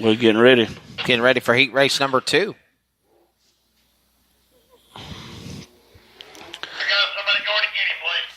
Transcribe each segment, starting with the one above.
We're getting ready. Getting ready for heat race number 2.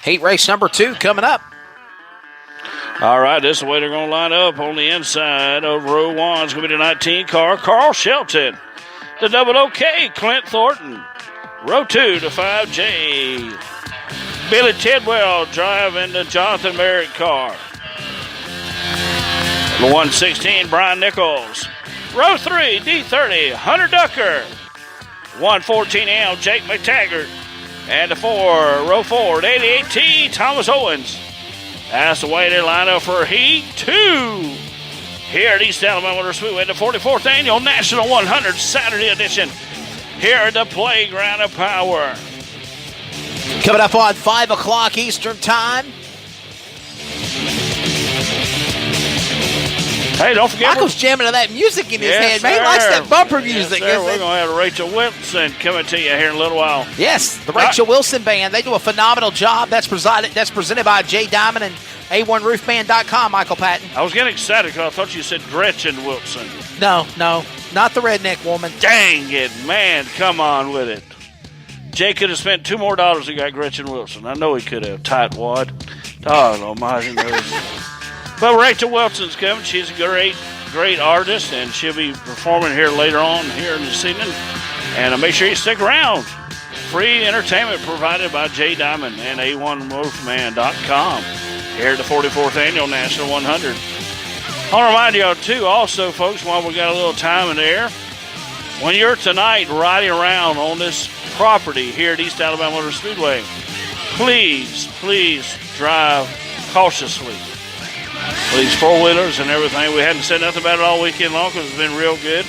Heat race number 2 coming up. All right, this is the way they're going to line up on the inside of row 1. It's going to be the 19 car, Carl Shelton. The double OK, Clint Thornton. Row 2, the 5J. Billy Tidwell driving the Jonathan Merritt car. The 116, Brian Nichols. Row 3, D30, Hunter Ducker. 114L, Jake McTaggart. And the 4, row 4, the 88T, Thomas Owens. That's the way they line up for Heat 2. Here at East Alabama Motor Speedway, the 44th Annual National 100 Saturday edition. Here at the Playground of Power. Coming up on 5 o'clock Eastern Time. Hey, don't forget. Michael's jamming to that music in his hand, man. He likes that bumper music. Yes, we're going to have Rachel Wilson coming to you here in a little while. Yes, the Rachel Wilson Band. They do a phenomenal job. That's presented by Jay Diamond and A1roofman.com, Michael Patton. I was getting excited because I thought you said Gretchen Wilson. No, not the redneck woman. Dang it, man. Come on with it. Jay could have spent $2 more and got Gretchen Wilson. I know he could have. Tightwad. Oh, almighty knows. But Rachel Wilson's coming. She's a great artist, and she'll be performing here later on here this evening. And make sure you stick around. Free entertainment provided by Jay Diamond and A1roofman.com here at the 44th Annual National 100. I want to remind y'all, too, also, folks, while we got a little time in the air, when you're tonight riding around on this property here at East Alabama Motor Speedway, please drive cautiously. These four-wheelers and everything, we hadn't said nothing about it all weekend long because it's been real good.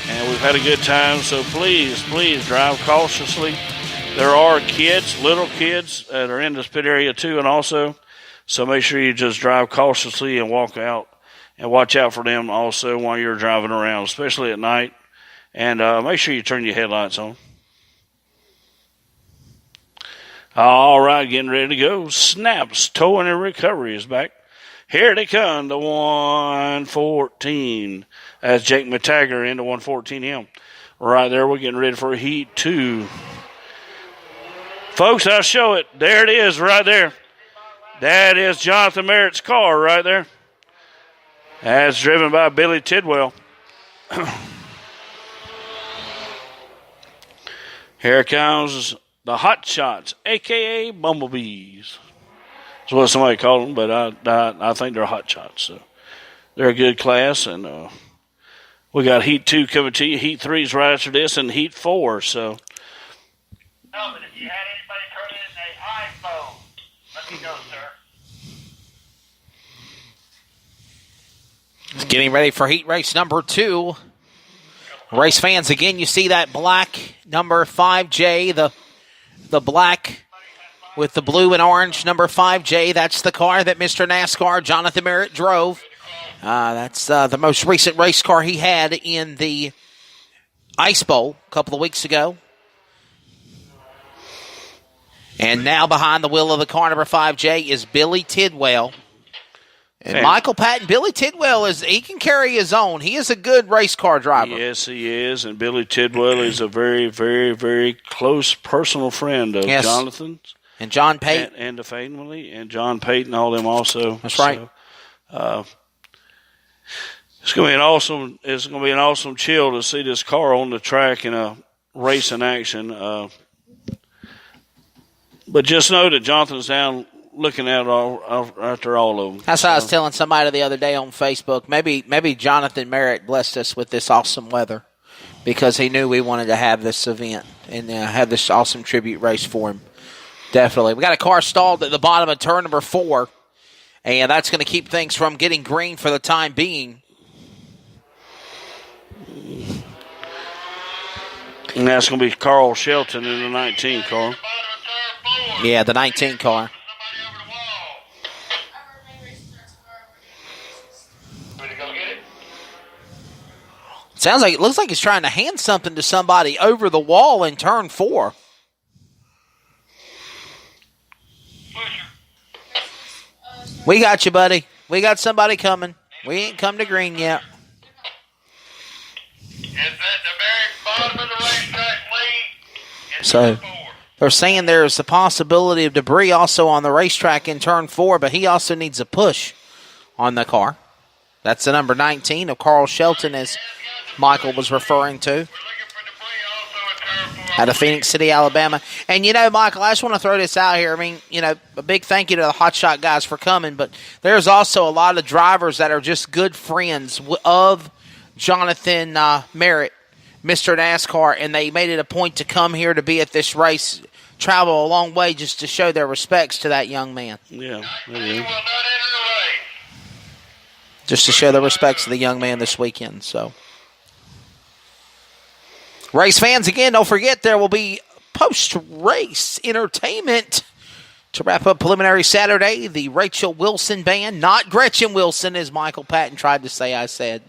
And we've had a good time, so please drive cautiously. There are little kids that are in the pit area too, and also, so make sure you just drive cautiously and walk out and watch out for them also while you're driving around, especially at night. And make sure you turn your headlights on. All right, getting ready to go. Snaps, Towing and Recovery is back. Here they come, the 114. That's Jake McTaggart into 114M. Right there, we're getting ready for Heat 2. Folks, I'll show it. There it is right there. That is Jonathan Merritt's car right there. That's driven by Billy Tidwell. Here comes the Hot Shots, a.k.a. Bumblebees. That's what somebody called them, but I think they're Hot Shots. So they're a good class, and we got Heat 2 coming to you. Heat 3 is right after this, and Heat 4. So. No, but if you had anybody turn in an iPhone, let me know, sir. It's getting ready for heat race number 2. Race fans, again, you see that black number 5J, the black with the blue and orange number 5J. That's the car that Mr. NASCAR Jonathan Merritt drove. That's the most recent race car he had in the Ice Bowl a couple of weeks ago. And now behind the wheel of the car number 5J is Billy Tidwell. And Michael Patton, Billy Tidwell, he can carry his own. He is a good race car driver. Yes, he is. And Billy Tidwell is a very, very, very close personal friend of Jonathan's. And John Payton. And the family. And John Payton, all them also. That's right. So, it's going to be an awesome chill to see this car on the track in a race in action. But just know that Jonathan's down looking after all of them. That's what I was telling somebody the other day on Facebook. Maybe Jonathan Merritt blessed us with this awesome weather because he knew we wanted to have this event and have this awesome tribute race for him. Definitely. We got a car stalled at the bottom of turn number 4, and that's going to keep things from getting green for the time being. And that's going to be Carl Shelton in the 19 car. Yeah, the 19 car. Looks like he's trying to hand something to somebody over the wall in turn 4. We got you, buddy. We got somebody coming. We ain't come to green yet. at the very bottom of the racetrack lead. So they're saying there's a possibility of debris also on the racetrack in turn 4, but he also needs a push on the car. That's the number 19 of Carl Shelton, as Michael was referring to, out of Phoenix City, Alabama. And, Michael, I just want to throw this out here. I mean, a big thank you to the Hot Shot guys for coming, but there's also a lot of drivers that are just good friends of Jonathan Merritt, Mr. NASCAR, and they made it a point to come here to be at this race, travel a long way just to show their respects to that young man. Yeah. Just to show the respects to the young man this weekend. So, race fans, again, don't forget there will be post-race entertainment to wrap up preliminary Saturday. The Rachel Wilson Band, not Gretchen Wilson, as Michael Patton tried to say I said.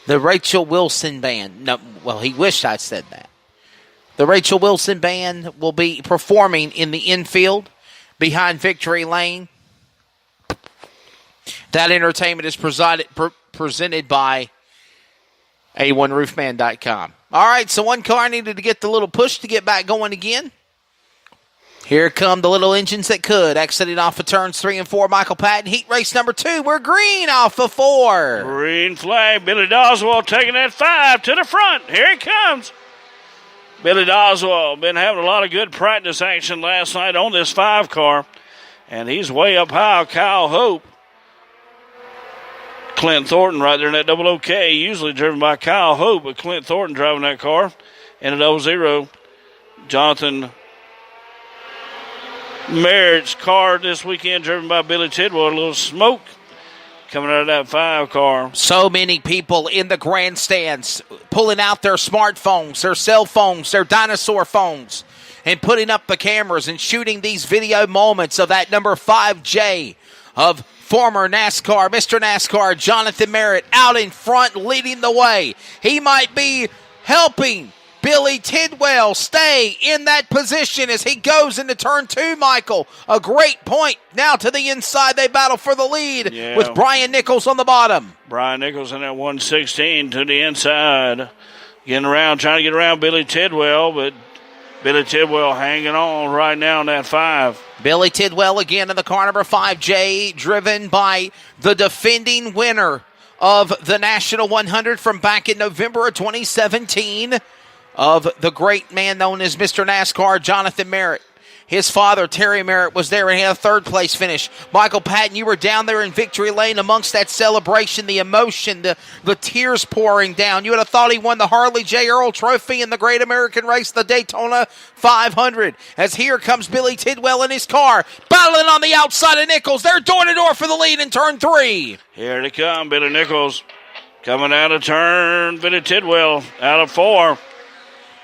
The Rachel Wilson Band. No, well, he wished I said that. The Rachel Wilson Band will be performing in the infield behind Victory Lane. That entertainment is presented by A1Roofman.com. All right, so one car needed to get the little push to get back going again. Here come the little engines that could. Exiting off of turns 3 and 4, Michael Patton. Heat race number 2. We're green off of 4. Green flag. Billy Doswell taking that 5 to the front. Here he comes. Billy Doswell been having a lot of good practice action last night on this 5 car. And he's way up high. Kyle Hope. Clint Thornton right there in that double OK, usually driven by Kyle Hope, but Clint Thornton driving that car in a 0-0. Jonathan Merritt's car this weekend driven by Billy Tidwell. A little smoke coming out of that 5 car. So many people in the grandstands pulling out their smartphones, their cell phones, their dinosaur phones, and putting up the cameras and shooting these video moments of that number 5J of former NASCAR, Mr. NASCAR, Jonathan Merritt, out in front, leading the way. He might be helping Billy Tidwell stay in that position as he goes into turn 2, Michael. A great point. Now to the inside, they battle for the lead with Brian Nichols on the bottom. Brian Nichols in that 116 to the inside. Getting around, trying to get around Billy Tidwell, but Billy Tidwell hanging on right now in that 5. Billy Tidwell again in the car number 5J, driven by the defending winner of the National 100 from back in November of 2017 of the great man known as Mr. NASCAR, Jonathan Merritt. His father, Terry Merritt, was there and he had a 3rd place finish. Michael Patton, you were down there in Victory Lane amongst that celebration, the emotion, the tears pouring down. You would have thought he won the Harley J. Earl Trophy in the Great American Race, the Daytona 500. As here comes Billy Tidwell in his car, battling on the outside of Nichols. They're door-to-door for the lead in turn 3. Here they come, Billy Nichols coming out of turn. Billy Tidwell out of 4.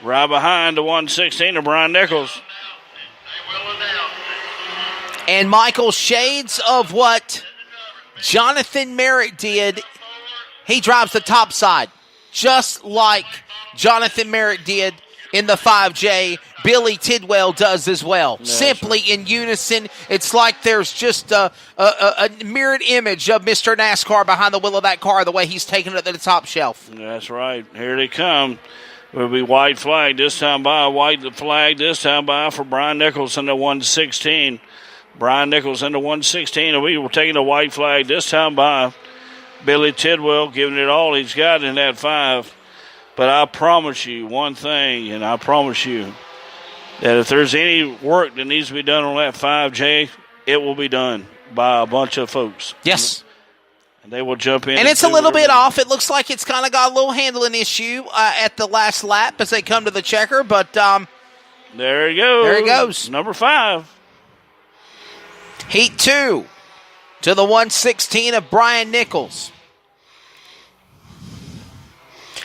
Right behind the 116 of Brian Nichols. And Michael, shades of what Jonathan Merritt did, he drives the top side, just like Jonathan Merritt did in the 5J. Billy Tidwell does as well. That's Simply right. in unison. It's like there's just a mirrored image of Mr. NASCAR behind the wheel of that car, the way he's taking it to the top shelf. That's right. Here they come. Will be white flag this time by. White flag this time by for Brian Nichols in the 116. Brian Nichols in the 116. And we were taking a white flag this time by. Billy Tidwell giving it all he's got in that 5. But I promise you one thing, and I promise you that if there's any work that needs to be done on that 5J, it will be done by a bunch of folks. Yes. And they will jump in. And it's a little bit off. It looks like it's kind of got a little handling issue at the last lap as they come to the checker. But there he goes. There he goes. Number 5. Heat 2 to the 116 of Brian Nichols.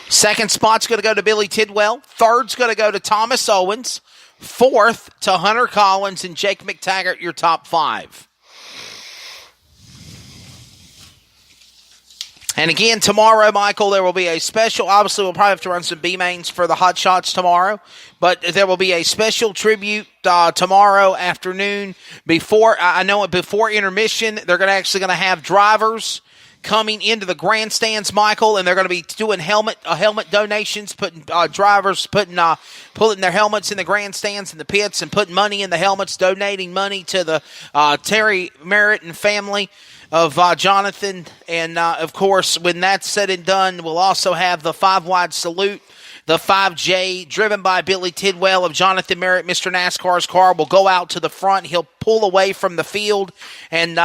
Second spot's going to go to Billy Tidwell. Third's going to go to Thomas Owens. Fourth to Hunter Collins and Jake McTaggart, your top 5. And again, tomorrow, Michael, there will be a special. Obviously, we'll probably have to run some B-mains for the Hot Shots tomorrow. But there will be a special tribute tomorrow afternoon. Before intermission, they're actually going to have drivers coming into the grandstands, Michael, and they're going to be doing helmet donations, putting drivers putting their helmets in the grandstands and the pits and putting money in the helmets, donating money to the Terry Merritt and family of Jonathan. And, of course, when that's said and done, we'll also have the 5-wide salute. The 5J, driven by Billy Tidwell of Jonathan Merritt, Mr. NASCAR's car, will go out to the front. He'll pull away from the field and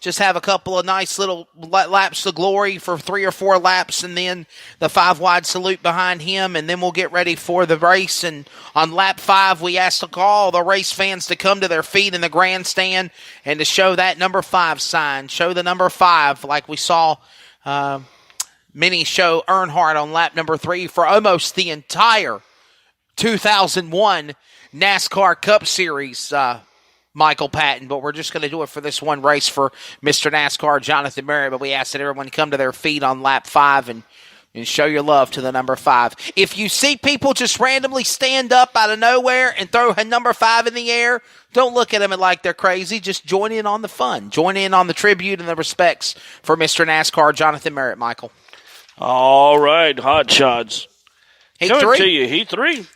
just have a couple of nice little laps of glory for 3 or 4 laps, and then the 5-wide salute behind him, and then we'll get ready for the race. And on lap 5, we asked all the race fans to come to their feet in the grandstand and to show that number 5 sign, show the number 5 like we saw many show Earnhardt on lap number 3 for almost the entire 2001 NASCAR Cup Series, Michael Patton. But we're just going to do it for this one race for Mr. NASCAR Jonathan Merritt. But we asked that everyone come to their feet on lap 5 and show your love to the number 5. If you see people just randomly stand up out of nowhere and throw a number 5 in the air, don't look at them like they're crazy. Just join in on the fun. Join in on the tribute and the respects for Mr. NASCAR Jonathan Merritt, Michael. All right, Hot Shots. Heat Coming 3. to you, Heat 3.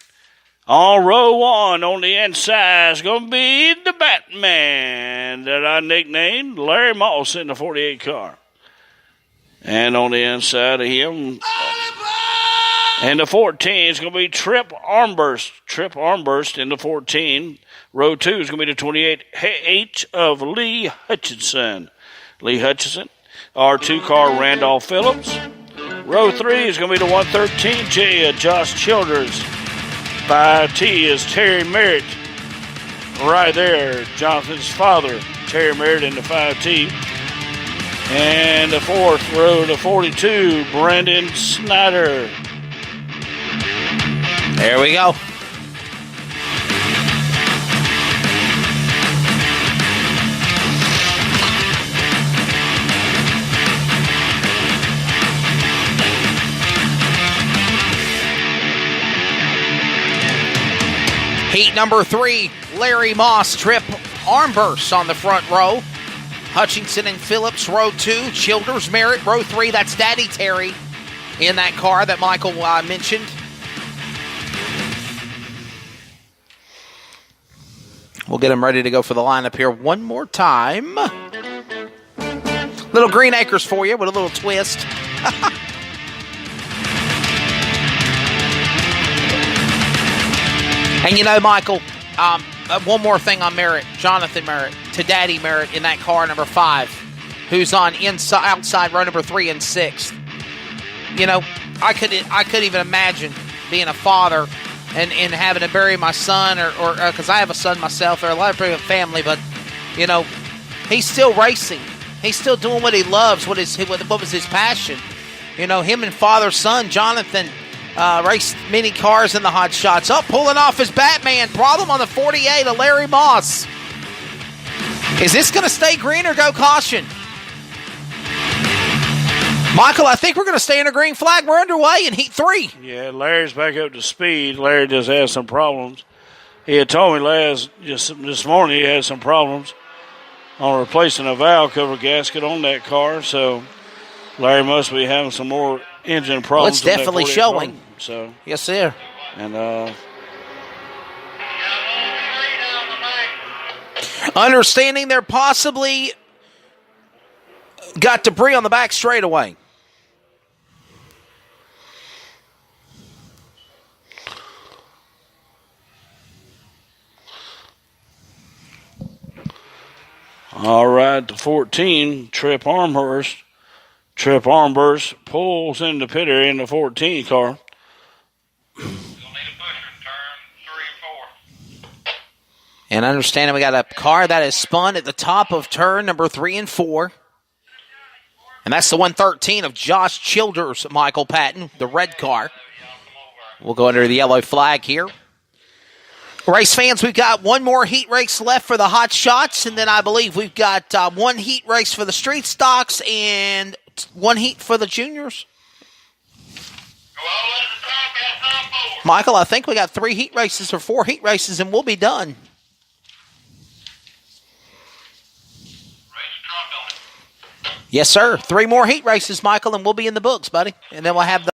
On row 1 on the inside is going to be the Batman that I nicknamed Larry Moss in the 48 car. And on the inside of him, and the 14 is going to be Trip Armburst. Trip Armburst in the 14. Row 2 is going to be the 28H of Lee Hutchinson. Lee Hutchinson. R2 car, Randolph Phillips. Row 3 is going to be the 113J of Josh Childers. 5T is Terry Merritt. Right there, Jonathan's father, Terry Merritt in the 5T. And the 4th row, the 42, Brendan Snyder. There we go. Heat number 3, Larry Moss, Trip Armburst on the front row. Hutchinson and Phillips, row 2. Childers, Merritt, row 3. That's Daddy Terry in that car that Michael mentioned. We'll get them ready to go for the lineup here one more time. Little Green Acres for you with a little twist. And you know, Michael, one more thing on Merritt, Jonathan Merritt, to Daddy Merritt in that car, number 5, who's on outside row number 3 and 6. You know, I could even imagine being a father and having to bury my son, or because I have a son myself, or a lot of family, but you know, he's still racing. He's still doing what he loves. What was his passion? You know, him and father-son Jonathan raced many cars in the Hot Shots. Pulling off his Batman. Problem on the 48 of Larry Moss. Is this going to stay green or go caution? Michael, I think we're going to stay in a green flag. We're underway in Heat 3. Yeah, Larry's back up to speed. Larry just has some problems. He had told me just this morning he had some problems on replacing a valve cover gasket on that car. So Larry must be having some more engine problems. Well, it's definitely showing. So yes, sir. And understanding they're possibly got debris on the back straightaway. all right, the 14, Trip Armburst. Trip Armburst pulls into the pit area in the 14 car. You'll need a pusher in turn 3 and 4. And understanding we got a car that is spun at the top of turn number 3 and 4. And that's the 113 of Josh Childers, Michael Patton, the red car. We'll go under the yellow flag here. Race fans, we've got one more heat race left for the Hot Shots, and then I believe we've got one heat race for the street stocks and one heat for the juniors. Michael, I think we got 3 heat races or 4 heat races, and we'll be done. Yes, sir. 3 more heat races, Michael, and we'll be in the books, buddy. And then we'll have the